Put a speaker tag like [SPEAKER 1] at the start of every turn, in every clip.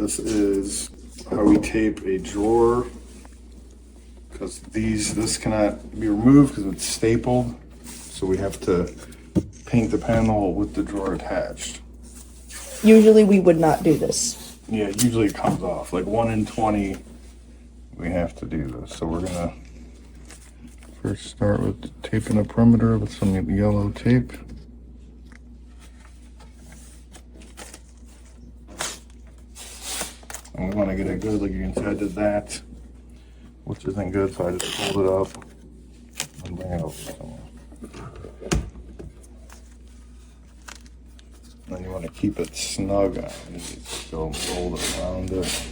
[SPEAKER 1] This is how we tape a drawer, because this cannot be removed because it's stapled. So we have to paint the panel with the drawer attached.
[SPEAKER 2] Usually we would not do this.
[SPEAKER 1] Yeah, usually it comes off. Like 1 in 20, we have to do this. So we're gonna first start with taping the perimeter with some yellow tape. And we want to get it good, like you can see I did that, which isn't good, so I just fold it up and bring it over somewhere. Then you want to keep it snug on. You just go roll it around it.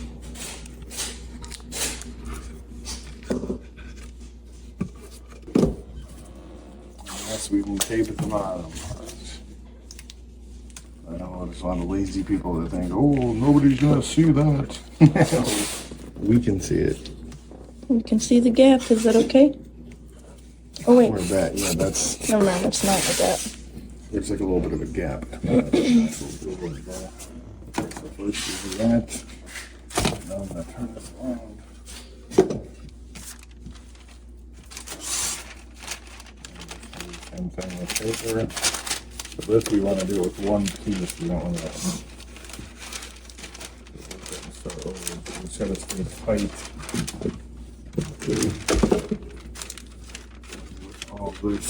[SPEAKER 1] Yes, we can tape at the bottom part. I know there's a lot of lazy people that think, oh, nobody's gonna see that. We can see it.
[SPEAKER 2] You can see the gap. Is that okay? Oh wait.
[SPEAKER 1] Where's that? Yeah, that's.
[SPEAKER 2] Never mind. That's not the gap.
[SPEAKER 1] There's like a little bit of a gap. So first we do that. Now I'm gonna turn this around. Same thing with paper. So this we want to do with one piece. We don't want to. So we set it to the height. All this.